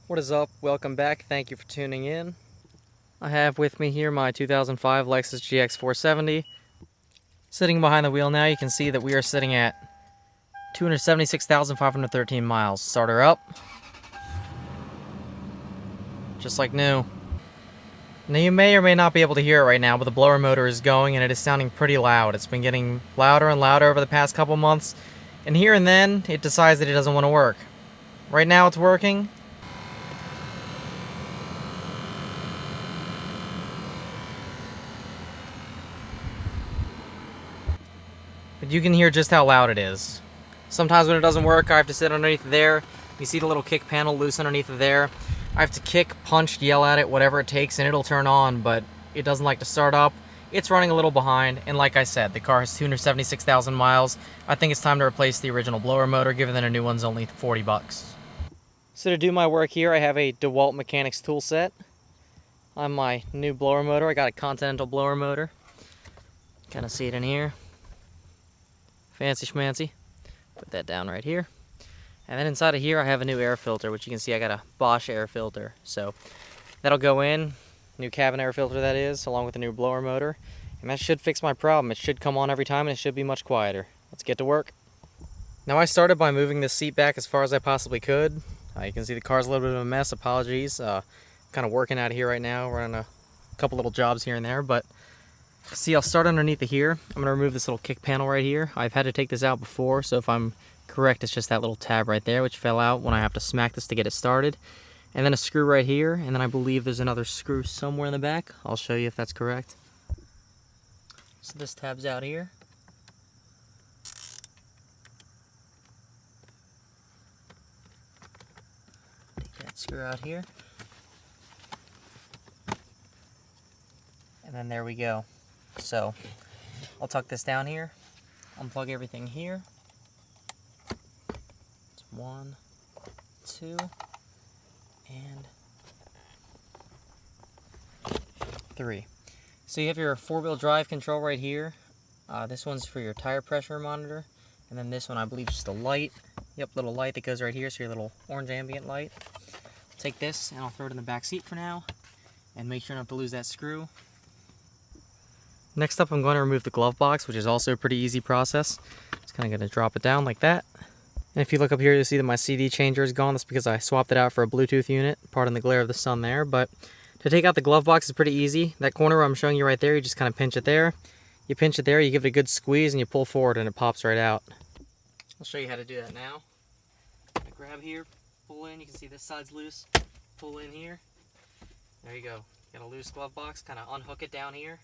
What is up? Welcome back. Thank you for tuning in. I have with me here my 2005 Lexus GX470. Sitting behind the wheel now, you can see that we are sitting at 276,513 miles. Start her up. Just like new. Now you may or may not be able to hear it right now, but the blower motor is going and it is sounding pretty loud. It's been getting louder and louder over the past couple months, and here and then it decides that it doesn't want to work. Right now it's working. But you can hear just how loud it is. Sometimes when it doesn't work, I have to sit underneath there. You see the little kick panel loose underneath of there. I have to kick, punch, yell at it, whatever it takes, and it'll turn on, but it doesn't like to start up. It's running a little behind, and like I said, the car has 276,000 miles. I think it's time to replace the original blower motor, given that a new one's only 40 bucks. So to do my work here, I have a DeWalt Mechanics tool set. On my new blower motor, I got a Continental blower motor. Kind of see it in here. Fancy schmancy. Put that down right here. And then inside of here I have a new air filter, which you can see I got a Bosch air filter. So that'll go in, new cabin air filter that is, along with the new blower motor. And that should fix my problem. It should come on every time and it should be much quieter. Let's get to work. Now I started by moving this seat back as far as I possibly could. You can see the car's a little bit of a mess, apologies. Kind of working out of here right now, running a couple little jobs here and there, but see, I'll start underneath of here. I'm going to remove this little kick panel right here. I've had to take this out before, so if I'm correct, it's just that little tab right there, which fell out when I have to smack this to get it started. And then a screw right here, and then I believe there's another screw somewhere in the back. I'll show you if that's correct. So this tab's out here. Take that screw out here. And then there we go. So I'll tuck this down here, unplug everything here. It's 1, 2, and 3. So you have your 4-wheel drive control right here. This one's for your tire pressure monitor, and then this one I believe is just a light. Yep, little light that goes right here, so your little orange ambient light. I'll take this and I'll throw it in the back seat for now, and make sure not to lose that screw. Next up, I'm going to remove the glove box, which is also a pretty easy process. Just kind of going to drop it down like that. And if you look up here, you'll see that my CD changer is gone. That's because I swapped it out for a Bluetooth unit, pardon the glare of the sun there. But to take out the glove box is pretty easy. That corner where I'm showing you right there, you just kind of pinch it there. You pinch it there, you give it a good squeeze, and you pull forward, and it pops right out. I'll show you how to do that now. I grab here, pull in. You can see this side's loose. Pull in here. There you go. You got a loose glove box. Kind of unhook it down here,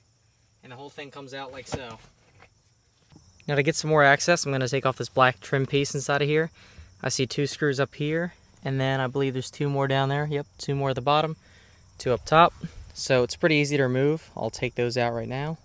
and the whole thing comes out like so. Now to get some more access, I'm going to take off this black trim piece inside of here. I see 2 screws up here, and then I believe there's 2 more down there. Yep, 2 more at the bottom, 2 up top. So it's pretty easy to remove. I'll take those out right now.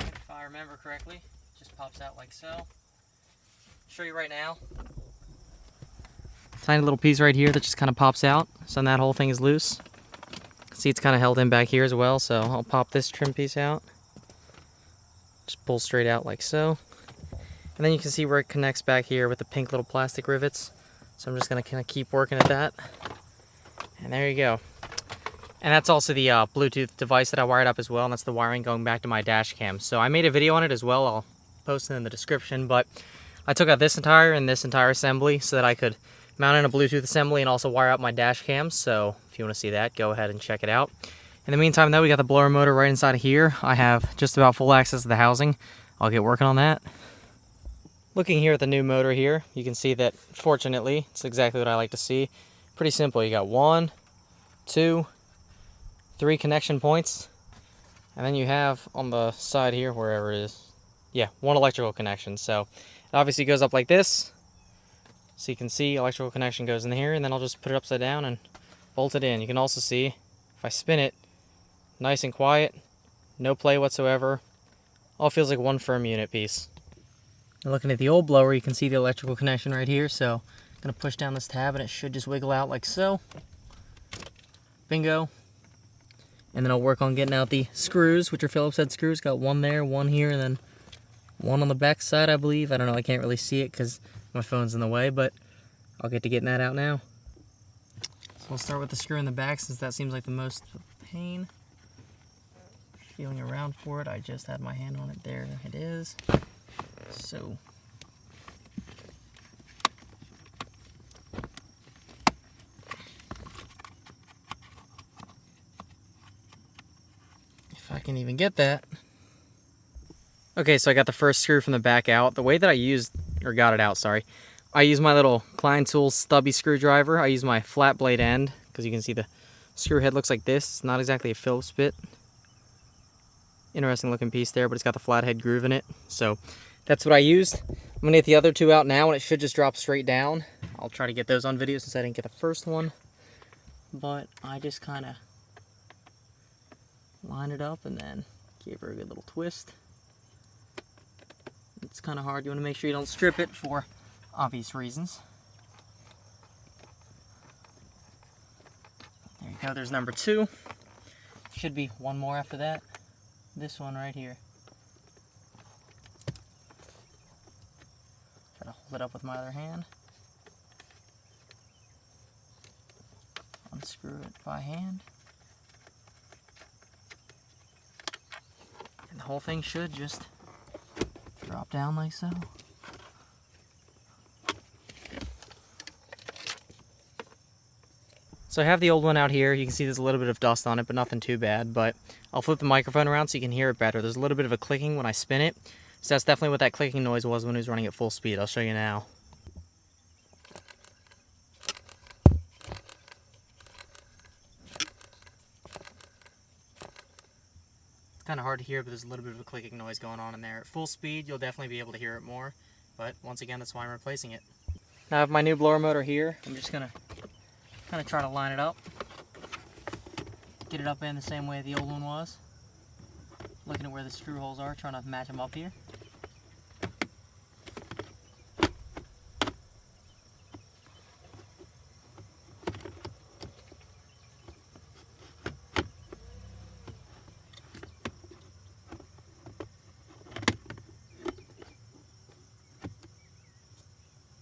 If I remember correctly, it just pops out like so. I'll show you right now. Tiny little piece right here that just kind of pops out, so that whole thing is loose. See, it's kind of held in back here as well, so I'll pop this trim piece out. Just pull straight out like so. And then you can see where it connects back here with the pink little plastic rivets. So I'm just going to kind of keep working at that. And there you go. And that's also the Bluetooth device that I wired up as well, and that's the wiring going back to my dash cam. So I made a video on it as well. I'll post it in the description, but I took out this entire assembly so that I could mount in a Bluetooth assembly and also wire up my dash cam. So if you want to see that, go ahead and check it out. In the meantime, though, we got the blower motor right inside of here. I have just about full access to the housing. I'll get working on that. Looking here at the new motor here, you can see that, fortunately, it's exactly what I like to see. Pretty simple. You got 1, 2, 3 connection points, and then you have on the side here, wherever it is, yeah, 1 electrical connection. So it obviously goes up like this, so you can see electrical connection goes in here, and then I'll just put it upside down and bolt it in. You can also see, if I spin it, nice and quiet, No play whatsoever. All feels like one firm unit piece. Now looking at the old blower, you can see the electrical connection right here, so I'm going to push down this tab and it should just wiggle out like so. Bingo. And then I'll work on getting out the screws, which are Phillips head screws. Got one there, one here, and then one on the back side, I believe. I don't know, I can't really see it because my phone's in the way, but I'll get to getting that out now. So we'll start with the screw in the back since that seems like the most pain. Feeling around for it, I just had my hand on it. There it is. So if I can even get that. Okay, so I got the first screw from the back out. The way that I used, or got it out, sorry. I use my little Klein Tools stubby screwdriver. I use my flat blade end, because you can see the screw head looks like this. It's not exactly a Phillips bit. Interesting looking piece there, but it's got the flathead groove in it. So that's what I used. I'm gonna get the other two out now and it should just drop straight down. I'll try to get those on video since I didn't get the first one. But I just kind of line it up and then gave her a good little twist. It's kind of hard. You want to make sure you don't strip it for obvious reasons. There you go, there's number 2. Should be one more after that. This one right here. Try to hold it up with my other hand. Unscrew it by hand. And the whole thing should just drop down like so. So I have the old one out here. You can see there's a little bit of dust on it, but nothing too bad. But I'll flip the microphone around so you can hear it better. There's a little bit of a clicking when I spin it. So that's definitely what that clicking noise was when it was running at full speed. I'll show you now. It's kind of hard to hear, but there's a little bit of a clicking noise going on in there. At full speed, you'll definitely be able to hear it more. But once again, that's why I'm replacing it. Now I have my new blower motor here. I'm just going to kind of try to line it up. Get it up in the same way the old one was. Looking at where the screw holes are, trying to match them up here.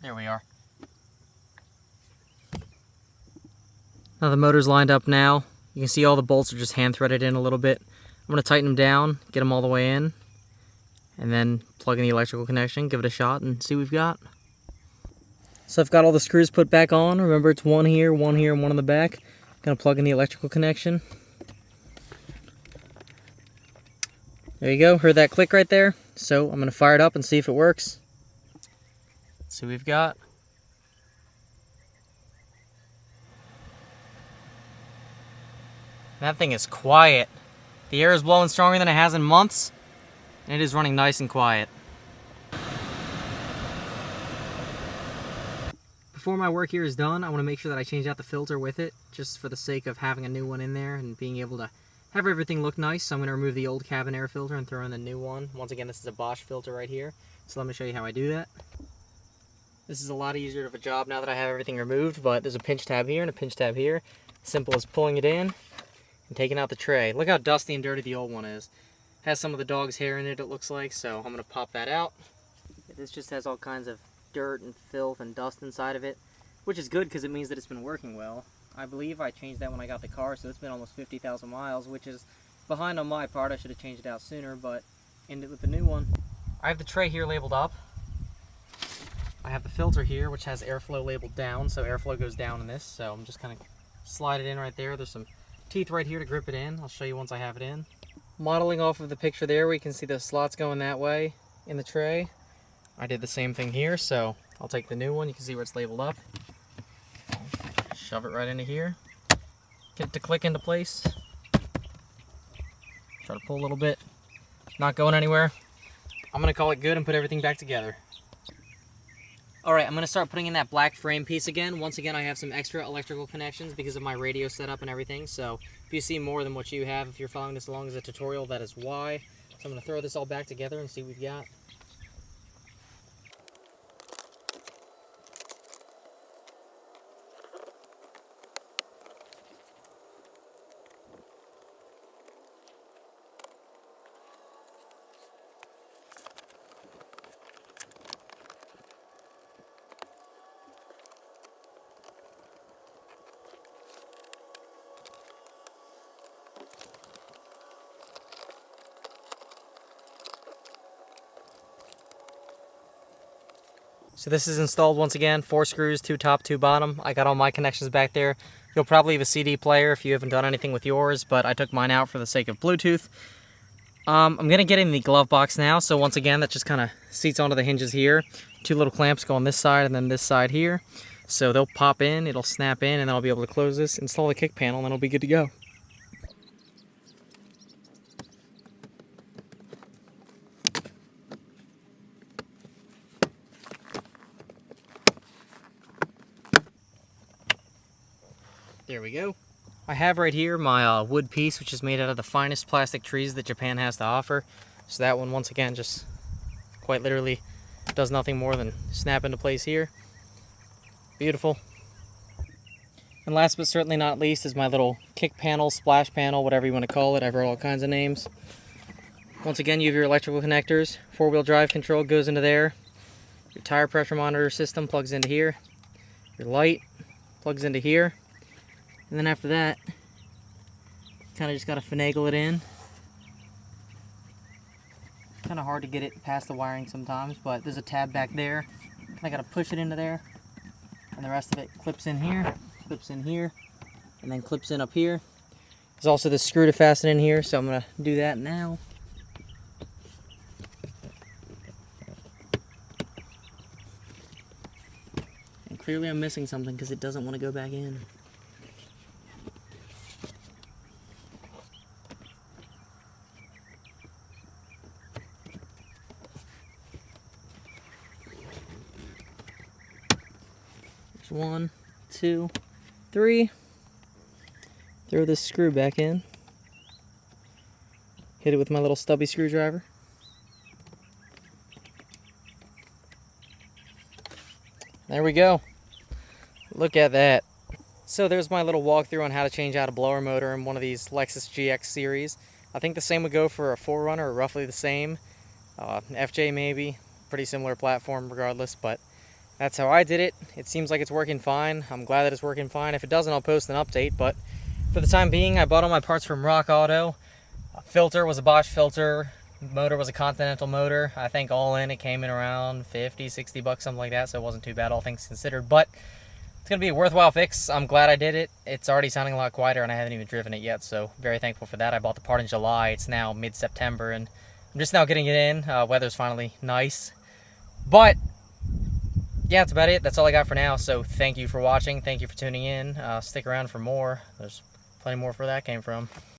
There we are. Now the motor's lined up now. You can see all the bolts are just hand threaded in a little bit. I'm going to tighten them down, get them all the way in, and then plug in the electrical connection, give it a shot, and see what we've got. So I've got all the screws put back on. Remember, it's one here, and one on the back. Going to plug in the electrical connection. There you go. Heard that click right there? So I'm going to fire it up and see if it works. Let's see what we've got. That thing is quiet. The air is blowing stronger than it has in months, and it is running nice and quiet. Before my work here is done, I want to make sure that I change out the filter with it, just for the sake of having a new one in there and being able to have everything look nice. So I'm going to remove the old cabin air filter and throw in the new one. Once again, this is a Bosch filter right here, so let me show you how I do that. This is a lot easier of a job now that I have everything removed, but there's a pinch tab here and a pinch tab here. Simple as pulling it in and taking out the tray. Look how dusty and dirty the old one is. Has some of the dog's hair in it, it looks like, so I'm going to pop that out. This just has all kinds of dirt and filth and dust inside of it, which is good because it means that it's been working well. I believe I changed that when I got the car, so it's been almost 50,000 miles, which is behind on my part. I should have changed it out sooner, but ended with the new one. I have the tray here labeled up. I have the filter here, which has airflow labeled down, so airflow goes down in this, so I'm just kind of slide it in right there. There's some teeth right here to grip it in. I'll show you once I have it in. Modeling off of the picture there, we can see the slots going that way in the tray. I did the same thing here, so I'll take the new one. You can see where it's labeled up. Shove it right into here. Get it to click into place. Try to pull a little bit. Not going anywhere. I'm going to call it good and put everything back together. Alright, I'm going to start putting in that black frame piece again. Once again, I have some extra electrical connections because of my radio setup and everything. So if you see more than what you have, if you're following this along as a tutorial, that is why. So I'm going to throw this all back together and see what we've got. So this is installed once again, 4 screws, 2 top, 2 bottom. I got all my connections back there. You'll probably have a CD player if you haven't done anything with yours, but I took mine out for the sake of Bluetooth. I'm going to get in the glove box now, so once again that just kind of seats onto the hinges here. 2 little clamps go on this side and then this side here. So they'll pop in, it'll snap in, and then I'll be able to close this, install the kick panel, and it'll be good to go. There we go. I have right here my wood piece, which is made out of the finest plastic trees that Japan has to offer. So that one, once again, just quite literally does nothing more than snap into place here. Beautiful. And last but certainly not least is my little kick panel, splash panel, whatever you want to call it. I've heard all kinds of names. Once again, you have your electrical connectors. 4-wheel drive control goes into there. Your tire pressure monitor system plugs into here. Your light plugs into here. And then after that, kind of just got to finagle it in. Kind of hard to get it past the wiring sometimes, but there's a tab back there. I got to push it into there, and the rest of it clips in here, and then clips in up here. There's also this screw to fasten in here, so I'm going to do that now. And clearly I'm missing something because it doesn't want to go back in. There's 1, 2, 3. Throw this screw back in. Hit it with my little stubby screwdriver. There we go. Look at that. So there's my little walkthrough on how to change out a blower motor in one of these Lexus GX series. I think the same would go for a 4Runner, or roughly the same. FJ maybe. Pretty similar platform regardless, but that's how I did it. It seems like it's working fine. I'm glad that it's working fine. If it doesn't, I'll post an update, but for the time being, I bought all my parts from Rock Auto. Filter was a Bosch filter. Motor was a Continental motor. I think all in, it came in around 50, 60 bucks, something like that, so it wasn't too bad, all things considered, but it's going to be a worthwhile fix. I'm glad I did it. It's already sounding a lot quieter, and I haven't even driven it yet, so very thankful for that. I bought the part in July. It's now mid-September, and I'm just now getting it in. Weather's finally nice, but yeah, that's about it. That's all I got for now. So thank you for watching. Thank you for tuning in. Stick around for more. There's plenty more where that came from.